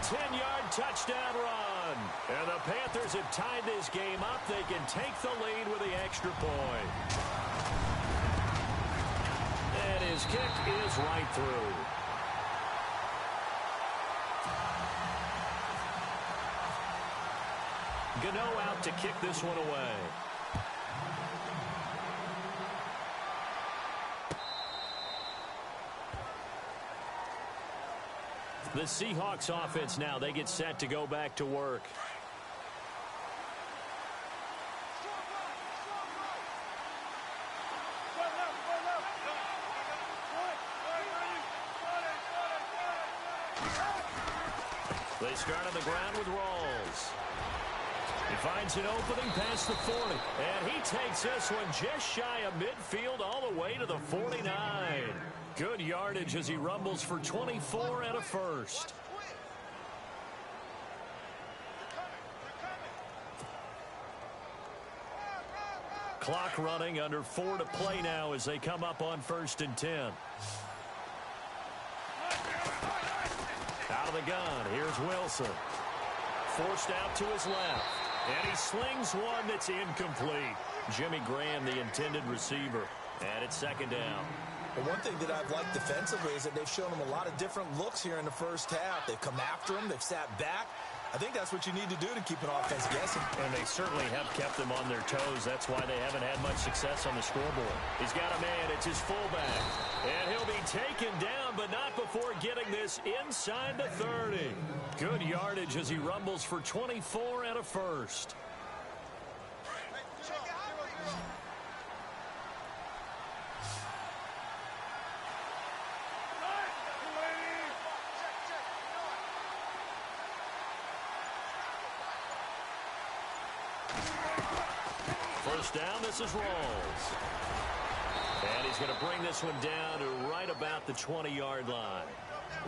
10-yard touchdown run. And the Panthers have tied this game up. They can take the lead with the extra point. And his kick is right through. Gano out to kick this one away. The Seahawks offense now, they get set to go back to work. They start on the ground with Rawls. He finds an opening past the 40. And he takes this one just shy of midfield all the way to the 49. Good yardage as he rumbles for 24 and a first. Clock running, under 4 to play now as they come up on 1st and 10. Out of the gun, here's Wilson. Forced out to his left. And he slings one that's incomplete. Jimmy Graham, the intended receiver. And it's 2nd down. But one thing that I've liked defensively is that they've shown him a lot of different looks here in the first half. They've come after him. They've sat back. I think that's what you need to do to keep an offense guessing. And they certainly have kept them on their toes. That's why they haven't had much success on the scoreboard. He's got a man. It's his fullback. And he'll be taken down, but not before getting this inside the 30. Good yardage as he rumbles for 24 and a first. First down, this is Rawls. And he's going to bring this one down to right about the 20-yard line.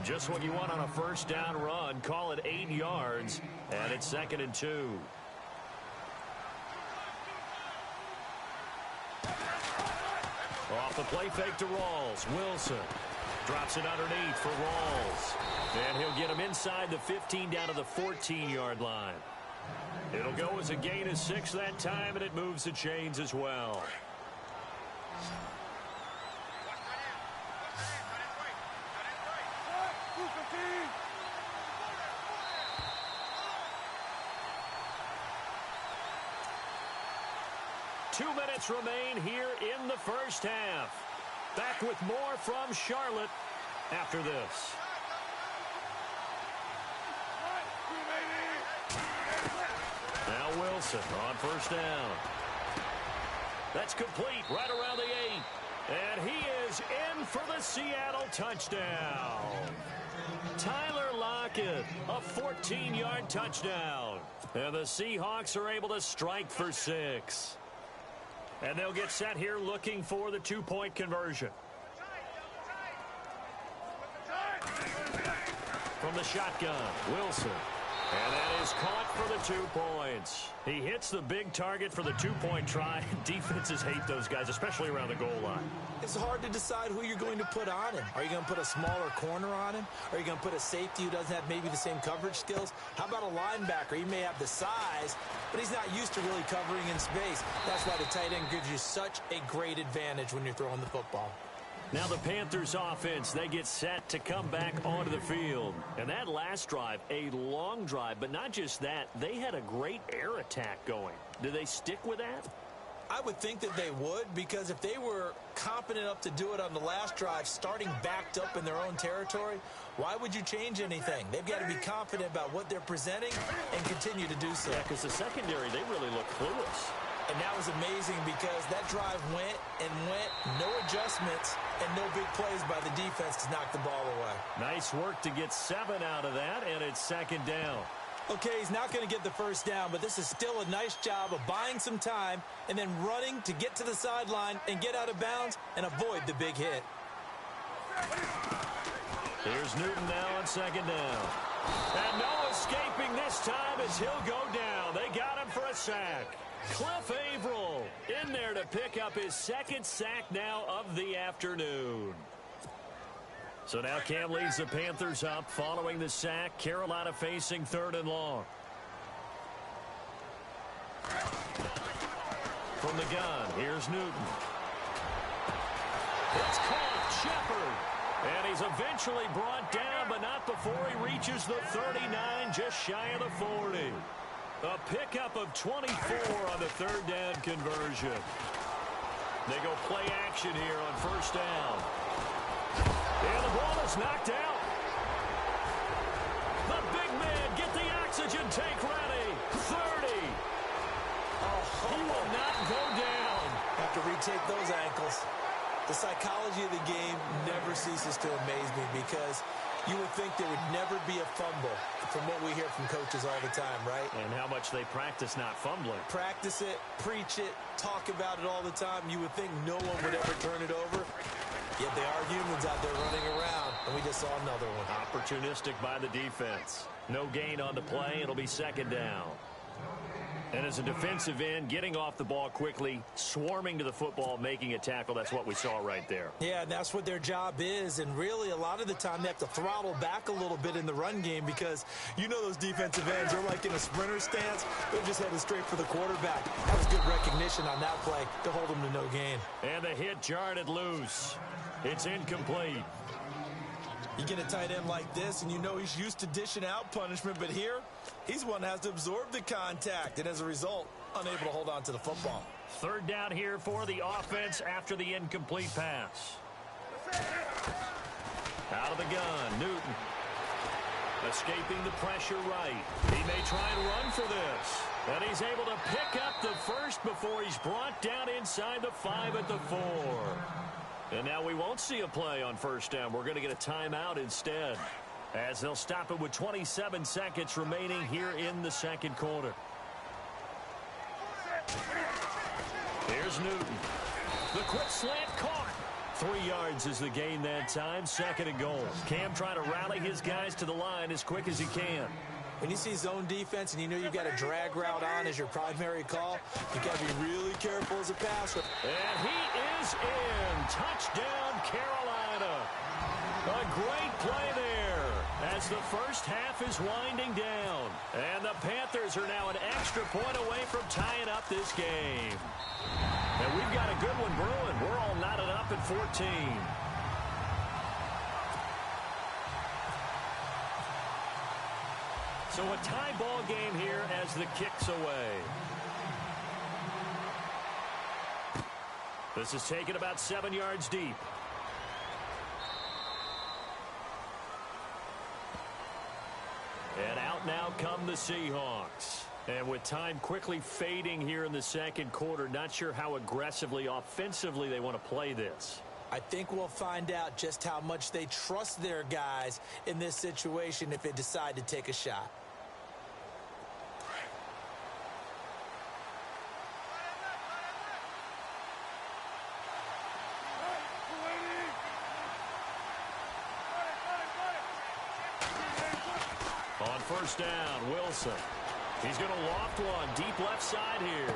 Just what you want on a first down run. Call it 8 yards, and it's 2nd and 2. Off the play fake to Rawls. Wilson drops it underneath for Rawls. And he'll get him inside the 15 down to the 14-yard line. It'll go as a gain of 6 that time, and it moves the chains as well. Two minutes remain here in the first half. Back with more from Charlotte after this. Now Wilson on first down. That's complete right around the 8. And he is in for the Seattle touchdown. Tyler Lockett, a 14-yard touchdown. And the Seahawks are able to strike for 6. And they'll get set here looking for the 2-point conversion. From the shotgun, Wilson. And that is caught for the 2 points. He hits the big target for the 2-point try. Defenses hate those guys, especially around the goal line. It's hard to decide who you're going to put on him. Are you going to put a smaller corner on him? Are you going to put a safety who doesn't have maybe the same coverage skills? How about a linebacker? He may have the size, but he's not used to really covering in space. That's why the tight end gives you such a great advantage when you're throwing the football. Now the Panthers offense, they get set to come back onto the field. And that last drive, a long drive, but not just that, they had a great air attack going. Do they stick with that? I would think that they would, because if they were confident enough to do it on the last drive, starting backed up in their own territory, why would you change anything? They've got to be confident about what they're presenting and continue to do so. Yeah, because the secondary, they really look clueless. And that was amazing because that drive went and went, no adjustments, and no big plays by the defense to knock the ball away. Nice work to get 7 out of that, and it's 2nd down. Okay, he's not going to get the first down, but this is still a nice job of buying some time and then running to get to the sideline and get out of bounds and avoid the big hit. Here's Newton now on 2nd down. And no escaping this time as he'll go down. They got him for a sack. Cliff Averill in there to pick up his 2nd sack now of the afternoon. So now Cam leads the Panthers up following the sack. Carolina facing 3rd and long. From the gun, here's Newton. It's caught, Shepard. And he's eventually brought down, but not before he reaches the 39, just shy of the 40. A pickup of 24 on the 3rd down conversion. They go play action here on 1st down. And the ball is knocked out. The big man, get the oxygen tank ready. 30. He will not go down. Have to retake those ankles. The psychology of the game never ceases to amaze me because you would think there would never be a fumble from what we hear from coaches all the time, right? And how much they practice not fumbling. Practice it, preach it, talk about it all the time. You would think no one would ever turn it over. Yet they are humans out there running around, and we just saw another one. Opportunistic by the defense. No gain on the play. It'll be 2nd down. And as a defensive end, getting off the ball quickly, swarming to the football, making a tackle, that's what we saw right there. Yeah, and that's what their job is. And really, a lot of the time, they have to throttle back a little bit in the run game because you know those defensive ends are like in a sprinter stance. They're just headed straight for the quarterback. That was good recognition on that play to hold them to no gain. And the hit jarred it loose. It's incomplete. You get a tight end like this, and you know he's used to dishing out punishment, but here, he's one that has to absorb the contact, and as a result, unable to hold on to the football. 3rd down here for the offense after the incomplete pass. Out of the gun, Newton. Escaping the pressure right. He may try and run for this. And he's able to pick up the first before he's brought down inside the 5 at the 4. And now we won't see a play on 1st down. We're going to get a timeout instead, as they'll stop it with 27 seconds remaining here in the 2nd quarter. Here's Newton. The quick slant caught. 3 yards is the gain that time. 2nd and goal. Cam trying to rally his guys to the line as quick as he can. When you see zone defense and you know you've got a drag route on as your primary call, you've got to be really careful as a passer. And he is in. Touchdown, Carolina. A great play there as the 1st half is winding down. And the Panthers are now an extra point away from tying up this game. And we've got a good one brewing. We're all knotted up at 14. So a tie ball game here as the kick's away. This is taken about 7 yards deep. And out now come the Seahawks. And with time quickly fading here in the 2nd quarter, not sure how aggressively, offensively they want to play this. I think we'll find out just how much they trust their guys in this situation if they decide to take a shot. On 1st down, Wilson. He's going to loft one deep left side here.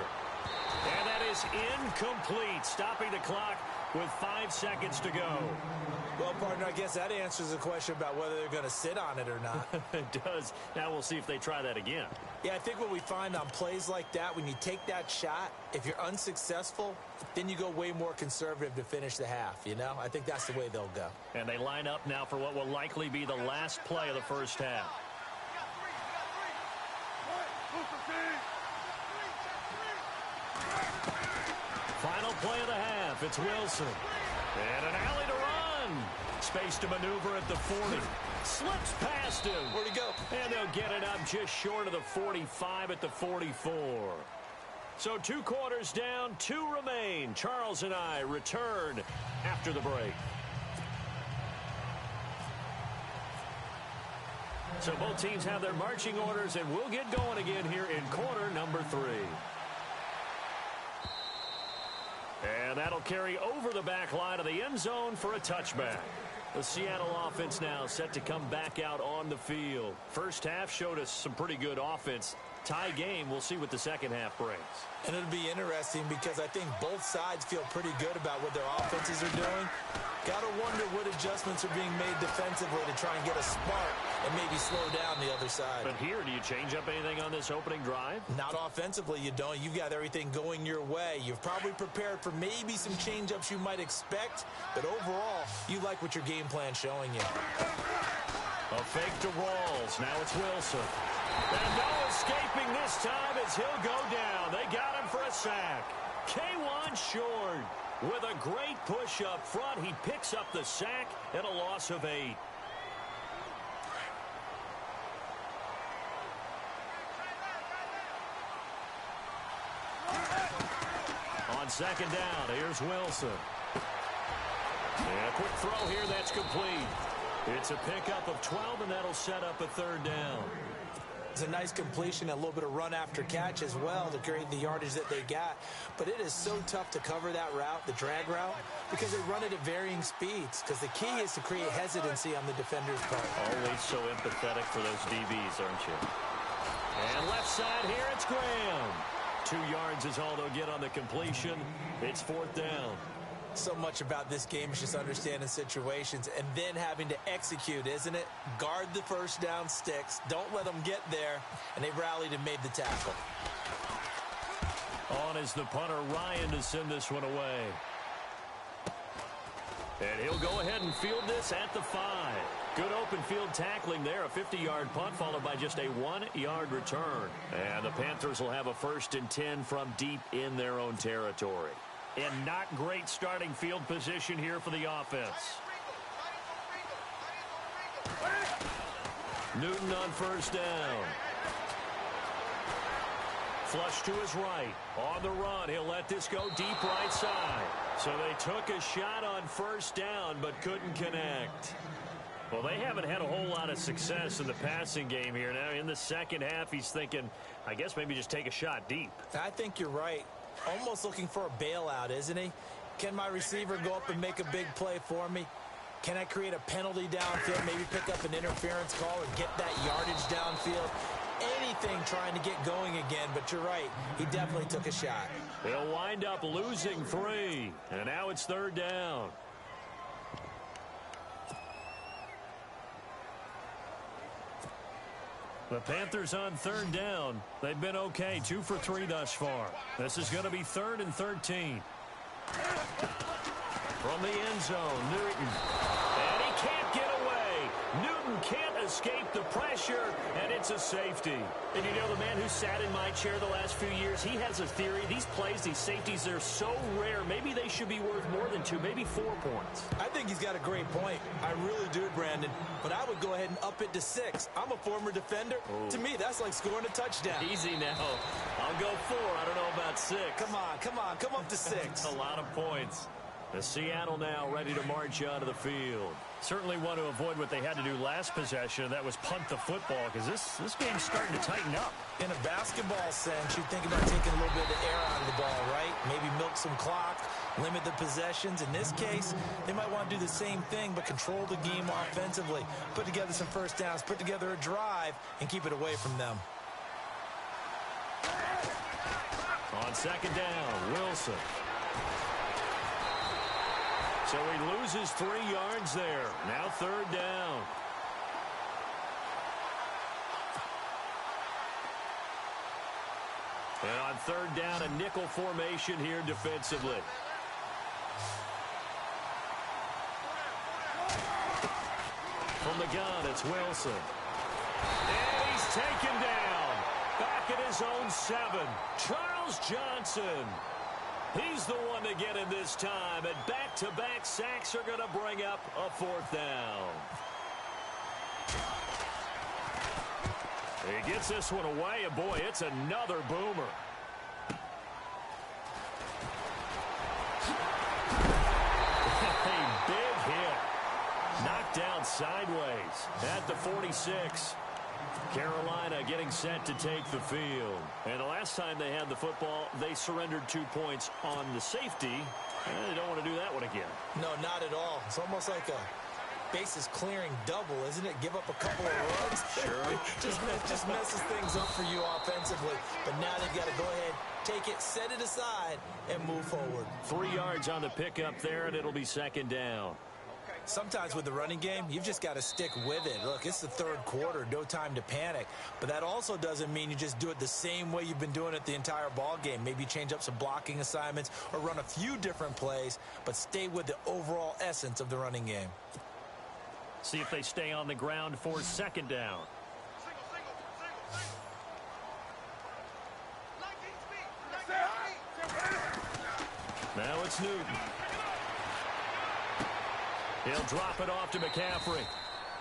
And that is incomplete, stopping the clock with 5 seconds to go. Well, partner, I guess that answers the question about whether they're going to sit on it or not. It does. Now we'll see if they try that again. Yeah, I think what we find on plays like that, when you take that shot, if you're unsuccessful, then you go way more conservative to finish the half, you know? I think that's the way they'll go. And they line up now for what will likely be the last play of the 1st half. Final play of the half. It's Wilson. And an alley to run. Space to maneuver at the 40. Slips past him. Where'd he go? And they'll get it up just short of the 45 at the 44. So 2 quarters down, 2 remain. Charles and I return after the break. So both teams have their marching orders, and we'll get going again here in quarter number 3. And that'll carry over the back line of the end zone for a touchback. The Seattle offense now set to come back out on the field. 1st half showed us some pretty good offense. Tie game. We'll see what the second half brings. And it'll be interesting because I think both sides feel pretty good about what their offenses are doing. Got to wonder what adjustments are being made defensively to try and get a spark and maybe slow down the other side. But here, do you change up anything on this opening drive? Not offensively, you don't. You've got everything going your way. You've probably prepared for maybe some change-ups you might expect, but overall, you like what your game plan's showing you. A fake to Rawls. Now it's Wilson. And no escaping this time as he'll go down. They got him for a sack. K1 short. With a great push up front, he picks up the sack and a loss of 8. On second down, here's Wilson. And a quick throw here, that's complete. It's a pickup of 12, and that'll set up a third down. It's a nice completion, a little bit of run after catch as well to create the yardage that they got. But it is so tough to cover that route, the drag route, because they run it at varying speeds. Because the key is to create hesitancy on the defender's part. Always so empathetic for those DBs, aren't you? And left side here, it's Graham. 2 yards is all they'll get on the completion. It's fourth down. So much about this game is just understanding situations and then having to execute, isn't it? Guard the first down sticks. Don't let them get there. And they rallied and made the tackle. On is the punter, Ryan, to send this one away. And he'll go ahead and field this at the 5. Good open field tackling there. A 50-yard punt followed by just a 1-yard return. And the Panthers will have a 1st and 10 from deep in their own territory. And not great starting field position here for the offense. Newton on first down. Flush to his right. On the run, he'll let this go deep right side. So they took a shot on first down but couldn't connect. Well, they haven't had a whole lot of success in the passing game here. Now, in the second half, he's thinking, I guess maybe just take a shot deep. I think you're right. Almost looking for a bailout, isn't he? Can my receiver go up and make a big play for me? Can I create a penalty downfield, maybe pick up an interference call or get that yardage downfield? Anything trying to get going again, but you're right. He definitely took a shot. They'll wind up losing 3, and now it's third down. The Panthers on third down. They've been okay, 2 for 3 thus far. This is going to be 3rd and 13. From the end zone, Newton. And he can't get away. Newton can't escape the pressure, and it's a safety. And you know, the man who sat in my chair the last few years, he has a theory. These plays, these safeties, they're so rare. Maybe they should be worth more than 2, maybe 4 points. I think he's got a great point. I really do, Brandon. But I would go ahead and up it to 6. I'm a former defender. Oh. To me, that's like scoring a touchdown. Easy now. I'll go 4. I don't know about 6. Come on. Come up to 6. That's a lot of points. The Seattle now ready to march onto the field. Certainly want to avoid what they had to do last possession. That was punt the football, because this game's starting to tighten up. In a basketball sense, you think about taking a little bit of the air out of the ball, right? Maybe milk some clock, limit the possessions. In this case, they might want to do the same thing, but control the game offensively. Put together some first downs, put together a drive, and keep it away from them. On second down, Wilson. So he loses 3 yards there. Now third down. And on third down, a nickel formation here defensively. From the gun, it's Wilson. And he's taken down. Back at his own 7. Charles Johnson. He's the one to get in this time, and back-to-back sacks are going to bring up a 4th down. He gets this one away, and boy, it's another boomer. A big hit. Knocked down sideways at the 46. Carolina getting set to take the field. And the last time they had the football, they surrendered 2 points on the safety. And they don't want to do that one again. No, not at all. It's almost like bases clearing double, isn't it? Give up a couple of runs. Sure. just messes things up for you offensively. But now they've got to go ahead, take it, set it aside, and move forward. 3 yards on the pickup there, and it'll be second down. Sometimes with the running game, you've just got to stick with it. Look, it's the third quarter, no time to panic. But that also doesn't mean you just do it the same way you've been doing it the entire ball game. Maybe change up some blocking assignments or run a few different plays, but stay with the overall essence of the running game. See if they stay on the ground for second down. Now it's Newton. He'll drop it off to McCaffrey.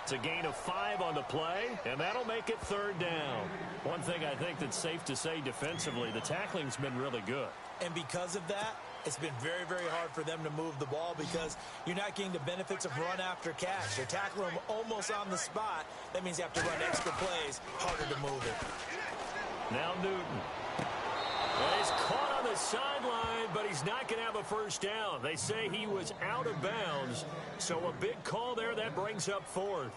It's a gain of 5 on the play, and that'll make it third down. One thing I think that's safe to say defensively, the tackling's been really good. And because of that, it's been very, very hard for them to move the ball because you're not getting the benefits of run after catch. They're tackling them almost on the spot. That means you have to run extra plays, harder to move it. Now Newton. Well, he's caught on the sideline, but he's not going to have a first down. They say he was out of bounds, so a big call there. That brings up fourth.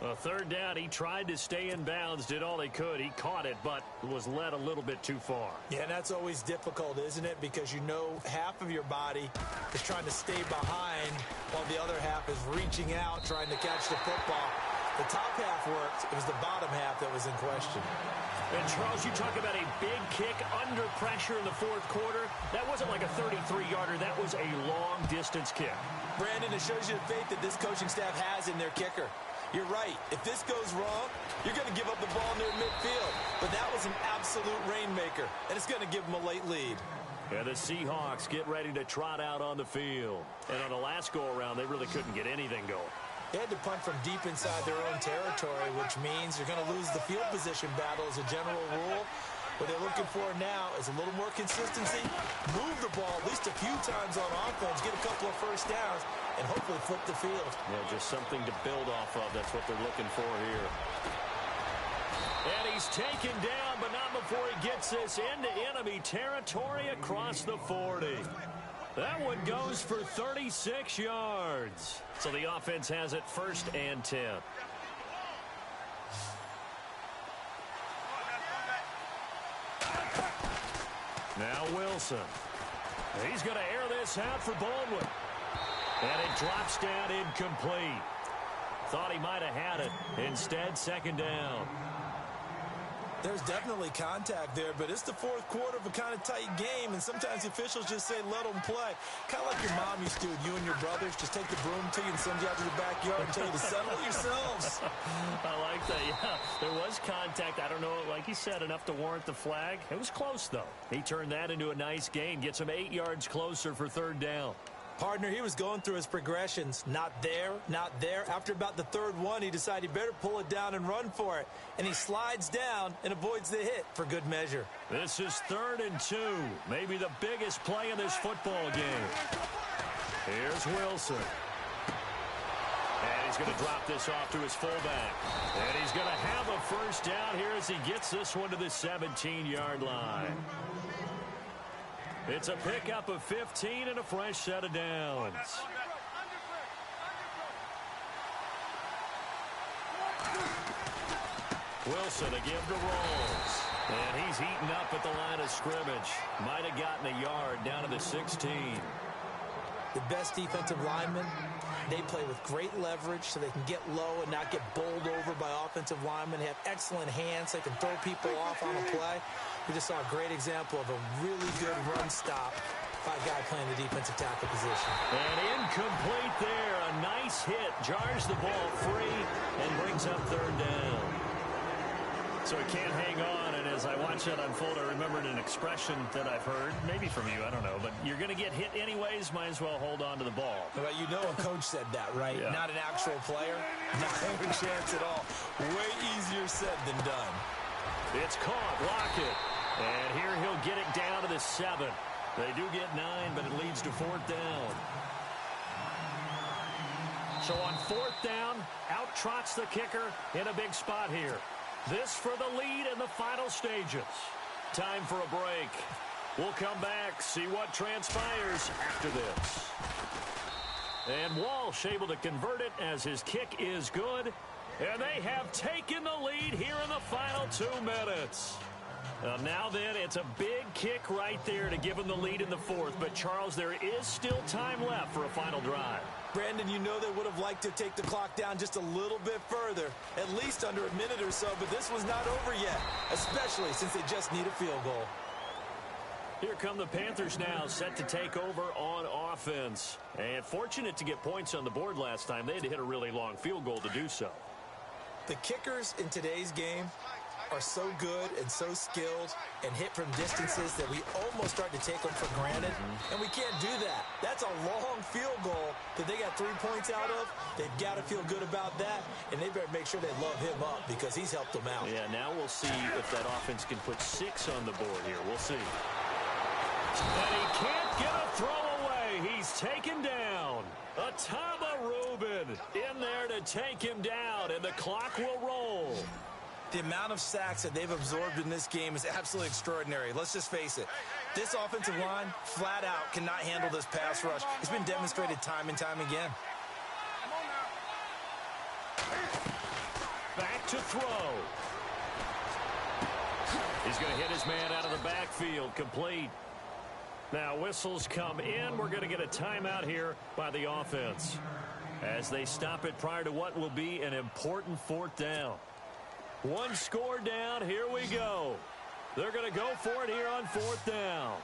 A third down, he tried to stay in bounds, did all he could. He caught it, but was led a little bit too far. Yeah, and that's always difficult, isn't it? Because you know half of your body is trying to stay behind while the other half is reaching out, trying to catch the football. The top half worked. It was the bottom half that was in question. And, Charles, you talk about a big kick under pressure in the fourth quarter. That wasn't like a 33-yarder. That was a long-distance kick. Brandon, it shows you the faith that this coaching staff has in their kicker. You're right. If this goes wrong, you're going to give up the ball near midfield. But that was an absolute rainmaker, and it's going to give them a late lead. And the Seahawks get ready to trot out on the field. And on the last go-around, they really couldn't get anything going. They had to punt from deep inside their own territory, which means you're going to lose the field position battle as a general rule. What they're looking for now is a little more consistency, move the ball at least a few times on offense, get a couple of first downs, and hopefully flip the field. Yeah, just something to build off of. That's what they're looking for here. And he's taken down, but not before he gets this into enemy territory across the 40. That one goes for 36 yards. So the offense has it 1st and 10. Now Wilson. He's going to air this out for Baldwin. And it drops down incomplete. Thought he might have had it. Instead, second down. There's definitely contact there, but it's the fourth quarter of a kind of tight game, and sometimes the officials just say, let them play. Kind of like your mom used to with you and your brothers. Just take the broom to you and send you out to the backyard and tell you to settle it yourselves. I like that, yeah. There was contact. I don't know, like you said, enough to warrant the flag. It was close, though. He turned that into a nice gain, gets him 8 yards closer for third down. Partner, he was going through his progressions. Not there, not there. After about the third one, he decided he better pull it down and run for it. And he slides down and avoids the hit for good measure. This is 3rd and 2. Maybe the biggest play in this football game. Here's Wilson. And he's going to drop this off to his fullback. And he's going to have a first down here as he gets this one to the 17-yard line. It's a pickup of 15 and a fresh set of downs. Wilson again to Rolls. And he's heating up at the line of scrimmage. Might have gotten a yard down to the 16. The best defensive linemen, they play with great leverage so they can get low and not get bowled over by offensive linemen. They have excellent hands. They can throw people off on a play. We just saw a great example of a really good run stop by a guy playing the defensive tackle position. And incomplete there. A nice hit. Jars the ball free and brings up third down. So he can't hang on, and as I watch that unfold, I remembered an expression that I've heard, maybe from you, I don't know, but you're going to get hit anyways, might as well hold on to the ball. Well, you know a coach said that, right? Yeah. Not an actual player. Not a chance at all. Way easier said than done. It's caught. Block it. And here he'll get it down to the 7. They do get 9, but it leads to 4th down. So on 4th down, out trots the kicker in a big spot here. This for the lead in the final stages. Time for a break. We'll come back, see what transpires after this. And Walsh able to convert it as his kick is good. And they have taken the lead here in the final 2 minutes. Now then, it's a big kick right there to give them the lead in the fourth. But, Charles, there is still time left for a final drive. Brandon, you know they would have liked to take the clock down just a little bit further, at least under a minute or so, but this was not over yet, especially since they just need a field goal. Here come the Panthers now, set to take over on offense. And fortunate to get points on the board last time. They had to hit a really long field goal to do so. The kickers in today's game are so good and so skilled and hit from distances that we almost start to take them for granted, and we can't do that. That's a long field goal that they got 3 points out of. They've got to feel good about that, and they better make sure they love him up because he's helped them out. Yeah, now we'll see if that offense can put 6 on the board here. We'll see. And he can't get a throw away. He's taken down. Atama Rubin in there to take him down, and the clock will roll. The amount of sacks that they've absorbed in this game is absolutely extraordinary. Let's just face it. This offensive line, flat out, cannot handle this pass rush. It's been demonstrated time and time again. Back to throw. He's going to hit his man out of the backfield, complete. Now whistles come in. We're going to get a timeout here by the offense as they stop it prior to what will be an important 4th down. 1 score down. Here we go. They're going to go for it here on 4th down.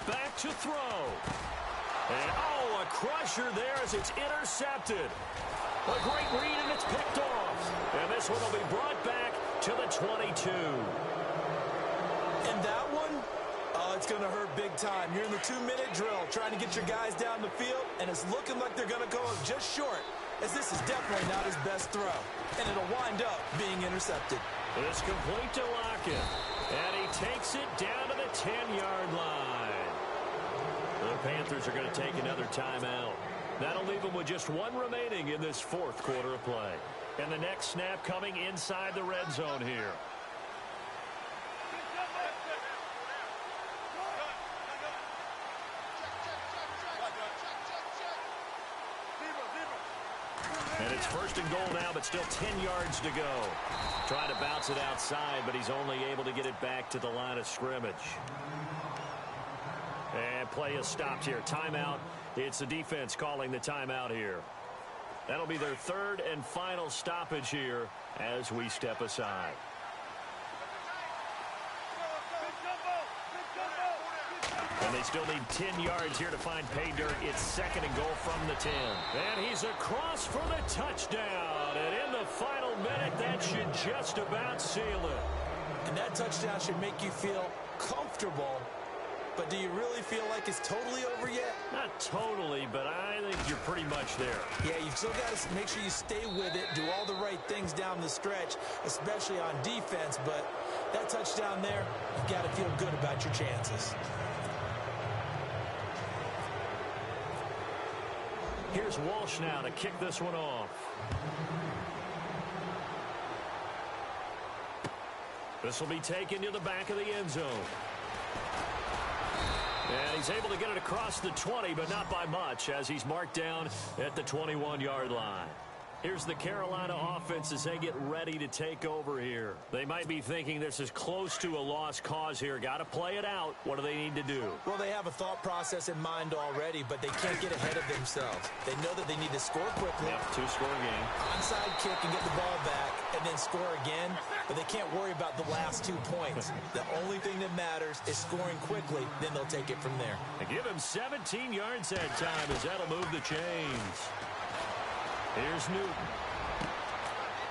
Back to throw. And, oh, a crusher there as it's intercepted. A great read, and it's picked off. And this one will be brought back to the 22. And that one, it's going to hurt big time. You're in the 2-minute drill trying to get your guys down the field, and it's looking like they're going to go just short, as this is definitely not his best throw. And it'll wind up being intercepted. It's complete to Lockett. And he takes it down to the 10-yard line. The Panthers are going to take another timeout. That'll leave them with just 1 remaining in this 4th quarter of play. And the next snap coming inside the red zone here. And it's 1st and goal now, but still 10 yards to go. Trying to bounce it outside, but he's only able to get it back to the line of scrimmage. And play is stopped here. Timeout. It's the defense calling the timeout here. That'll be their 3rd and final stoppage here as we step aside. And they still need 10 yards here to find pay dirt. It's 2nd and goal from the 10. And he's across for the touchdown. And in the final minute, that should just about seal it. And that touchdown should make you feel comfortable. But do you really feel like it's totally over yet? Not totally, but I think you're pretty much there. Yeah, you've still got to make sure you stay with it, do all the right things down the stretch, especially on defense. But that touchdown there, you've got to feel good about your chances. Here's Walsh now to kick this one off. This will be taken to the back of the end zone. And he's able to get it across the 20, but not by much, as he's marked down at the 21-yard line. Here's the Carolina offense as they get ready to take over here. They might be thinking this is close to a lost cause here. Got to play it out. What do they need to do? Well, they have a thought process in mind already, but they can't get ahead of themselves. They know that they need to score quickly. Yep, 2-score game. Onside kick and get the ball back, and then score again. But they can't worry about the last 2 points. The only thing that matters is scoring quickly. Then they'll take it from there. And give him 17 yards that time as that'll move the chains. Here's Newton.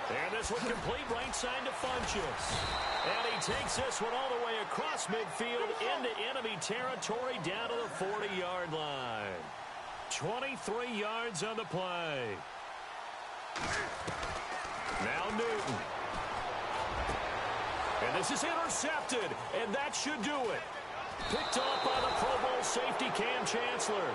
And this one complete right side to Funchess. And he takes this one all the way across midfield into enemy territory down to the 40-yard line. 23 yards on the play. Now Newton. And this is intercepted, and that should do it. Picked off by the Pro Bowl safety Cam Chancellor.